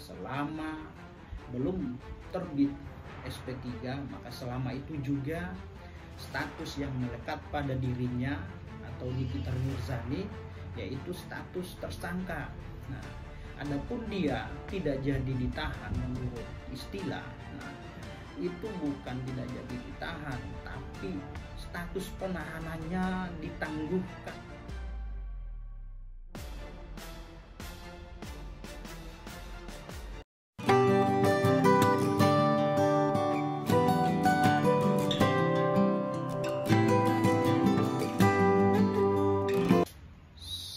selama belum terbit SP3, maka selama itu juga status yang melekat pada dirinya atau Nikita Mirzani yaitu status tersangka. Nah, adapun dia tidak jadi ditahan menurut istilah, nah, itu bukan tidak jadi ditahan, tapi status penahanannya ditangguhkan.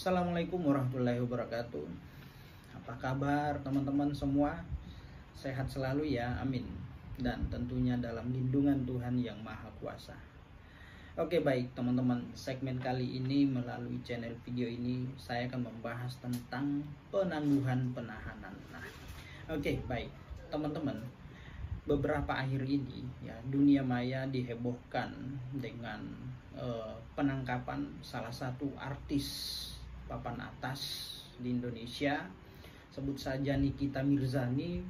Assalamualaikum warahmatullahi wabarakatuh. Apa kabar teman-teman semua? Sehat selalu ya, amin. Dan tentunya dalam lindungan Tuhan yang Maha Kuasa. Oke, baik teman-teman, segmen kali ini melalui channel video ini saya akan membahas tentang penangguhan penahanan. Nah, oke, baik teman-teman, beberapa akhir ini ya dunia maya dihebohkan dengan penangkapan salah satu artis papan atas di Indonesia, sebut saja Nikita Mirzani.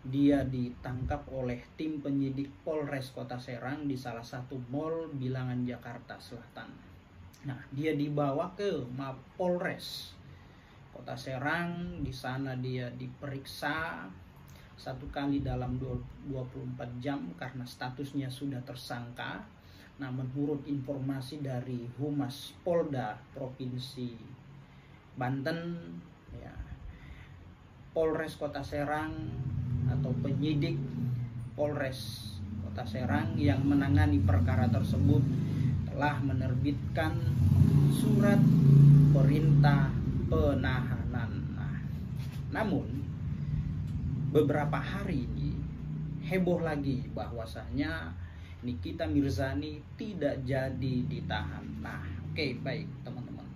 Dia ditangkap oleh tim penyidik Polres Kota Serang di salah satu mal Bilangan Jakarta Selatan. Nah, dia dibawa ke Mapolres Kota Serang. Di sana dia diperiksa 1 kali dalam 24 jam karena statusnya sudah tersangka. Nah, menurut informasi dari Humas Polda Provinsi Banten ya, Polres Kota Serang atau penyidik Polres Kota Serang yang menangani perkara tersebut telah menerbitkan surat perintah penahanan. Nah, namun beberapa hari ini heboh lagi bahwasanya Nikita Mirzani tidak jadi ditahan. Nah, oke, baik teman-teman.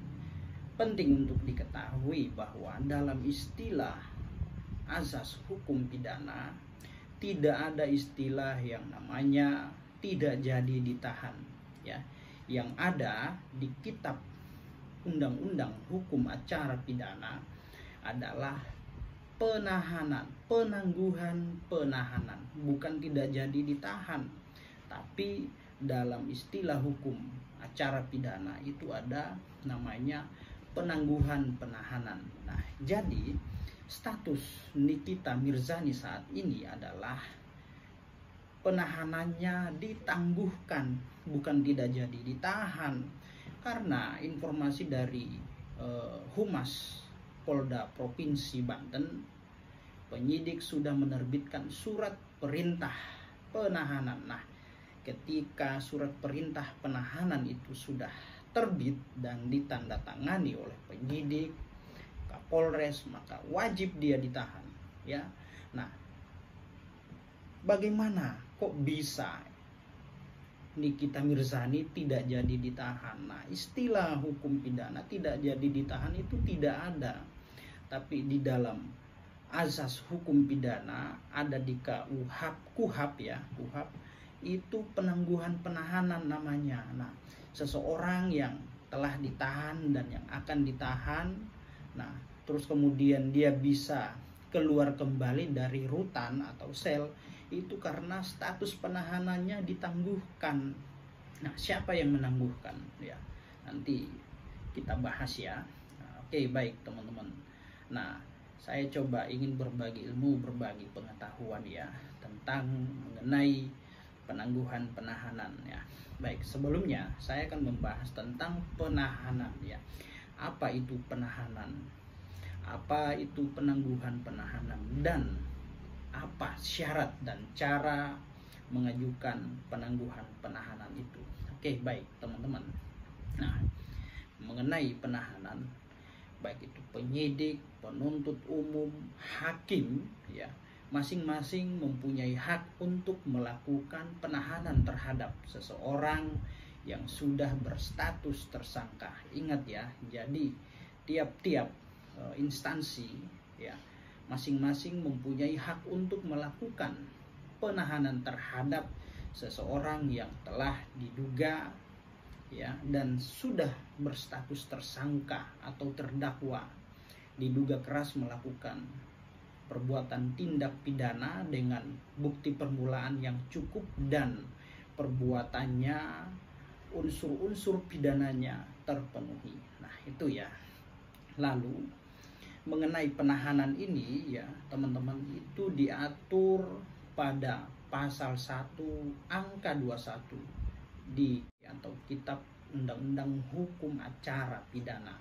Penting untuk diketahui bahwa dalam istilah azas hukum pidana tidak ada istilah yang namanya tidak jadi ditahan ya. Yang ada di kitab Undang-Undang Hukum Acara Pidana adalah penahanan, penangguhan penahanan, bukan tidak jadi ditahan. Tapi dalam istilah hukum acara pidana itu ada namanya penangguhan penahanan. Nah, jadi status Nikita Mirzani saat ini adalah penahanannya ditangguhkan, bukan tidak jadi ditahan. Karena informasi dari Humas Polda Provinsi Banten, penyidik sudah menerbitkan surat perintah penahanan. Nah, ketika surat perintah penahanan itu sudah terbit dan ditandatangani oleh penyidik Kapolres, maka wajib dia ditahan ya. Nah, bagaimana kok bisa Nikita Mirzani tidak jadi ditahan? Nah, istilah hukum pidana tidak jadi ditahan itu tidak ada. Tapi di dalam azas hukum pidana ada di KUHP ya, KUHP itu penangguhan penahanan namanya. Nah, seseorang yang telah ditahan dan yang akan ditahan, nah terus kemudian dia bisa keluar kembali dari rutan atau sel itu karena status penahanannya ditangguhkan. Nah, siapa yang menangguhkan ya, nanti kita bahas ya. Nah, oke, baik teman-teman. Nah, saya coba ingin berbagi ilmu, berbagi pengetahuan ya tentang mengenai penangguhan penahanan ya. Baik, sebelumnya saya akan membahas tentang penahanan ya. Apa itu penahanan? Apa itu penangguhan penahanan? Dan apa syarat dan cara mengajukan penangguhan penahanan itu? Oke, baik teman-teman. Nah, mengenai penahanan, baik itu penyidik, penuntut umum, hakim ya, masing-masing mempunyai hak untuk melakukan penahanan terhadap seseorang yang sudah berstatus tersangka. Ingat ya, jadi tiap-tiap instansi ya masing-masing mempunyai hak untuk melakukan penahanan terhadap seseorang yang telah diduga ya dan sudah berstatus tersangka atau terdakwa, diduga keras melakukan perbuatan tindak pidana dengan bukti permulaan yang cukup dan perbuatannya, unsur-unsur pidananya terpenuhi. Nah, itu ya. Lalu mengenai penahanan ini ya teman-teman, itu diatur pada pasal 1 angka 21 di atau Kitab Undang-Undang Hukum Acara Pidana.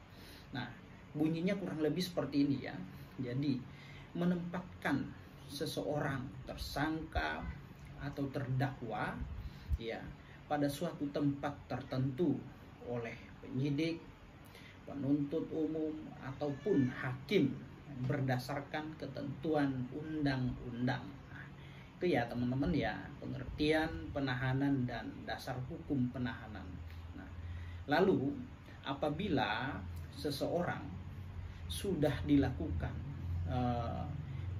Nah, bunyinya kurang lebih seperti ini ya. Jadi, menempatkan seseorang tersangka atau terdakwa ya pada suatu tempat tertentu oleh penyidik, penuntut umum ataupun hakim berdasarkan ketentuan undang-undang. Nah, itu ya teman-teman ya, pengertian penahanan dan dasar hukum penahanan. Nah, lalu apabila seseorang sudah dilakukan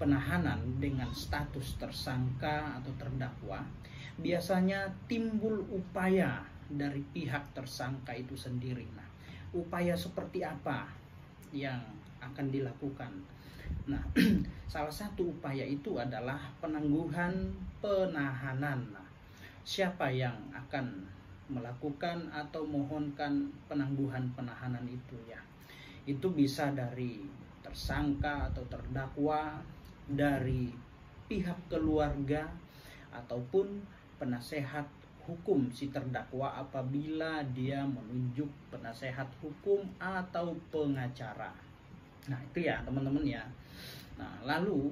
penahanan dengan status tersangka atau terdakwa, biasanya timbul upaya dari pihak tersangka itu sendiri. Nah, upaya seperti apa yang akan dilakukan? Nah, salah satu upaya itu adalah penangguhan penahanan. Nah, siapa yang akan melakukan atau mohonkan penangguhan penahanan itu ya? Itu bisa dari tersangka atau terdakwa, dari pihak keluarga, ataupun penasehat hukum si terdakwa apabila dia menunjuk penasehat hukum atau pengacara. Nah, itu ya teman-teman ya. Nah, lalu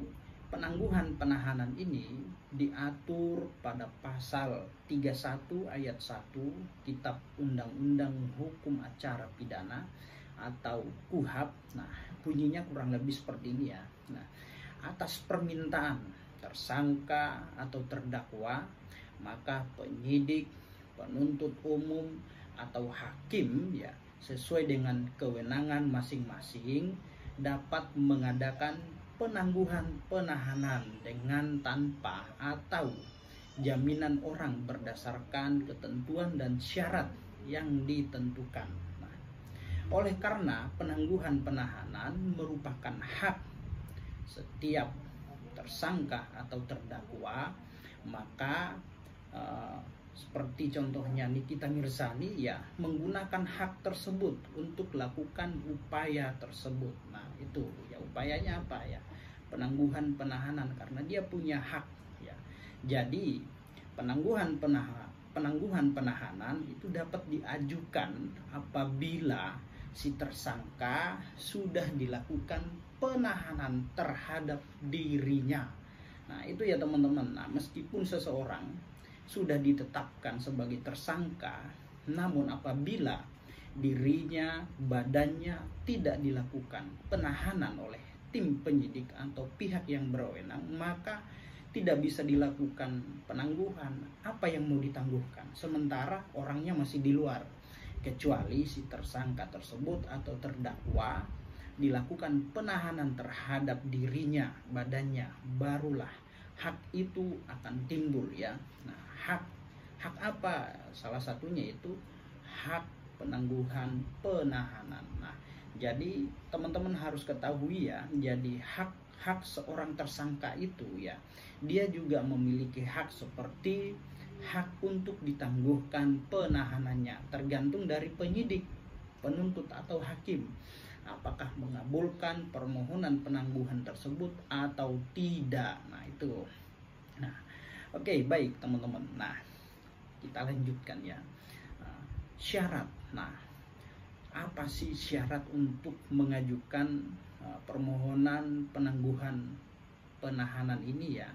penangguhan penahanan ini diatur pada pasal 31 ayat 1 Kitab Undang-Undang Hukum Acara Pidana atau KUHP. Nah, bunyinya kurang lebih seperti ini ya. Nah, atas permintaan tersangka atau terdakwa, maka penyidik, penuntut umum atau hakim ya sesuai dengan kewenangan masing-masing dapat mengadakan penangguhan penahanan dengan tanpa atau jaminan orang berdasarkan ketentuan dan syarat yang ditentukan. Nah, oleh karena penangguhan penahanan merupakan hak setiap tersangka atau terdakwa, maka seperti contohnya Nikita Mirzani ya menggunakan hak tersebut untuk lakukan upaya tersebut. Nah, itu ya upayanya apa ya? Penangguhan penahanan, karena dia punya hak ya. Jadi penangguhan penahanan itu dapat diajukan apabila si tersangka sudah dilakukan penahanan terhadap dirinya. Nah, itu ya teman-teman. Nah, meskipun seseorang sudah ditetapkan sebagai tersangka, namun apabila dirinya, badannya tidak dilakukan penahanan oleh tim penyidik atau pihak yang berwenang, maka tidak bisa dilakukan penangguhan. Apa yang mau ditangguhkan? Sementara orangnya masih di luar. Kecuali si tersangka tersebut atau terdakwa dilakukan penahanan terhadap dirinya, badannya, barulah hak itu akan timbul ya. Nah, hak apa? Salah satunya itu hak penangguhan penahanan. Nah, jadi teman-teman harus ketahui ya, jadi hak seorang tersangka itu ya, dia juga memiliki hak seperti hak untuk ditangguhkan penahanannya, tergantung dari penyidik, penuntut atau hakim apakah mengabulkan permohonan penangguhan tersebut atau tidak. Nah, itu. Nah, oke, baik teman-teman. Nah, kita lanjutkan ya. Syarat. Nah, apa sih syarat untuk mengajukan permohonan penangguhan penahanan ini ya?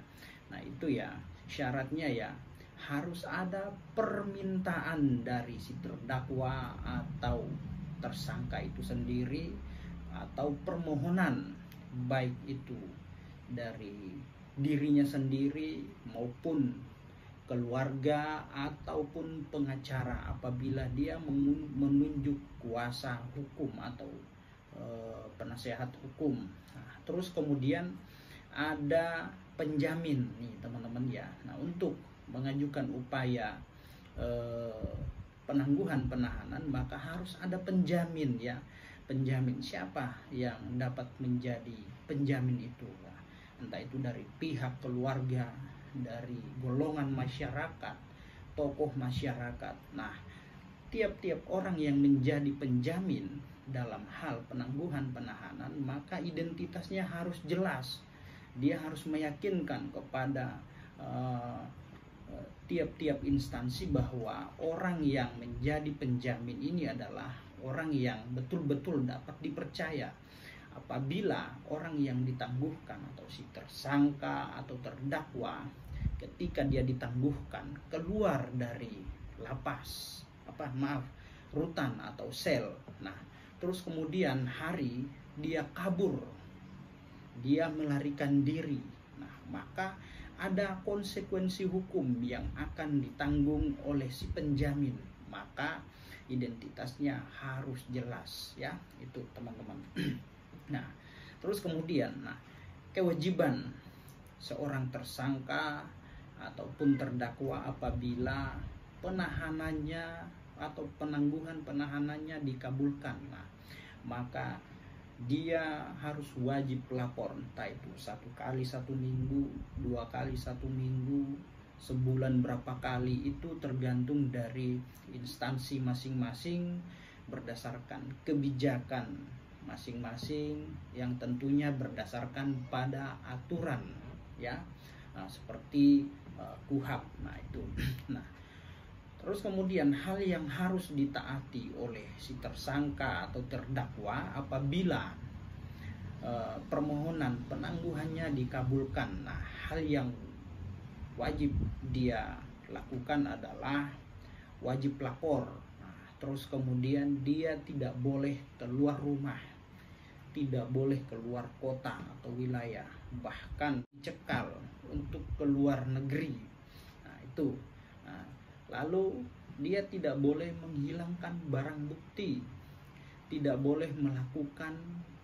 Nah, itu ya, syaratnya ya harus ada permintaan dari si terdakwa atau tersangka itu sendiri, atau permohonan baik itu dari dirinya sendiri maupun keluarga ataupun pengacara apabila dia menunjuk kuasa hukum atau penasehat hukum. Nah, terus kemudian ada penjamin nih teman-teman ya. Nah, untuk mengajukan upaya penangguhan penahanan maka harus ada penjamin ya. Penjamin siapa yang dapat menjadi penjamin itu? Nah, entah itu dari pihak keluarga, dari golongan masyarakat, tokoh masyarakat. Nah, tiap-tiap orang yang menjadi penjamin dalam hal penangguhan penahanan, maka identitasnya harus jelas. Dia harus meyakinkan kepada tiap-tiap instansi bahwa orang yang menjadi penjamin ini adalah orang yang betul-betul dapat dipercaya. Apabila orang yang ditangguhkan atau si tersangka atau terdakwa, ketika dia ditangguhkan keluar dari lapas, rutan atau sel, nah terus kemudian hari dia kabur, dia melarikan diri, nah maka ada konsekuensi hukum yang akan ditanggung oleh si penjamin. Maka identitasnya harus jelas, ya, itu teman-teman. Nah, terus kemudian, kewajiban seorang tersangka ataupun terdakwa apabila penahanannya atau penangguhan penahanannya dikabulkan, maka dia harus wajib lapor, entah itu 1 kali 1 minggu, 2 kali 1 minggu, sebulan berapa kali, itu tergantung dari instansi masing-masing berdasarkan kebijakan masing-masing yang tentunya berdasarkan pada aturan, ya, seperti KUHP. Nah itu. Nah, terus kemudian hal yang harus ditaati oleh si tersangka atau terdakwa apabila permohonan penangguhannya dikabulkan. Nah, hal yang wajib dia lakukan adalah wajib lapor. Nah, terus kemudian dia tidak boleh keluar rumah, tidak boleh keluar kota atau wilayah, bahkan dicekal untuk keluar negeri. Nah, itu. Lalu dia tidak boleh menghilangkan barang bukti, tidak boleh melakukan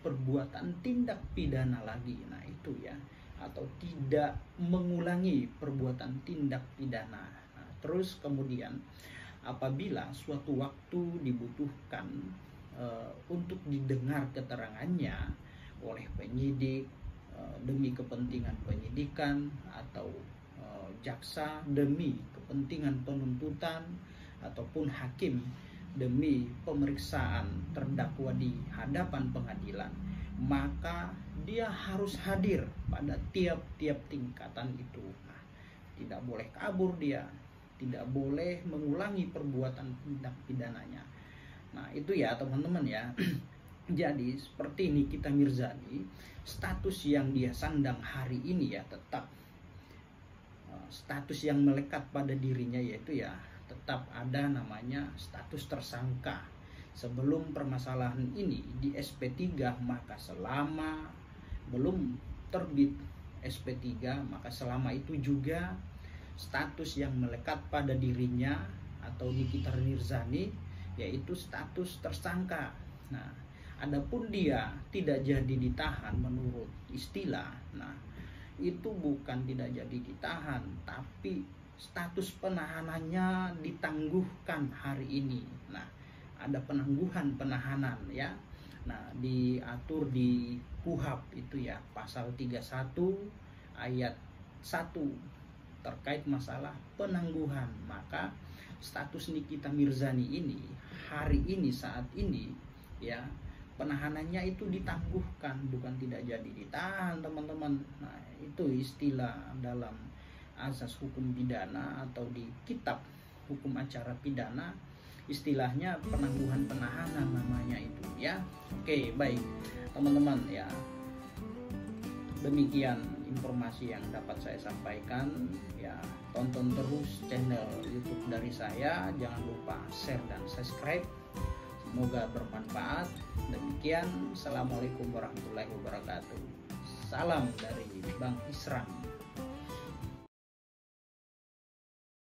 perbuatan tindak pidana lagi. Nah itu, ya, atau tidak mengulangi perbuatan tindak pidana. Nah, terus kemudian apabila suatu waktu dibutuhkan untuk didengar keterangannya oleh penyidik demi kepentingan penyidikan, atau jaksa demi kepentingan penuntutan, ataupun hakim demi pemeriksaan terdakwa di hadapan pengadilan, maka dia harus hadir pada tiap-tiap tingkatan itu. Nah, tidak boleh kabur dia, tidak boleh mengulangi perbuatan tindak pidananya. Nah itu, ya teman-teman, ya. Jadi seperti Nikita Mirzani, status yang dia sandang hari ini, ya, tetap status yang melekat pada dirinya, yaitu, ya, tetap ada namanya status tersangka. Sebelum permasalahan ini di SP3, maka selama belum terbit SP3, maka selama itu juga status yang melekat pada dirinya atau Nikita Mirzani yaitu status tersangka. Nah, adapun dia tidak jadi ditahan menurut istilah, nah itu bukan tidak jadi ditahan, tapi status penahanannya ditangguhkan hari ini. Nah, ada penangguhan penahanan, ya. Nah, diatur di KUHP itu, ya, pasal 31 ayat 1 terkait masalah penangguhan. Maka status Nikita Mirzani ini hari ini, saat ini, ya, penahanannya itu ditangguhkan, bukan tidak jadi ditahan, teman-teman. Nah, itu istilah dalam asas hukum pidana atau di kitab hukum acara pidana, istilahnya penangguhan penahanan namanya itu, ya. Oke, baik teman-teman, ya. Demikian informasi yang dapat saya sampaikan, ya. Tonton terus channel YouTube dari saya, jangan lupa share dan subscribe. Semoga bermanfaat. Demikian, assalamualaikum warahmatullahi wabarakatuh. Salam dari Bang Isram.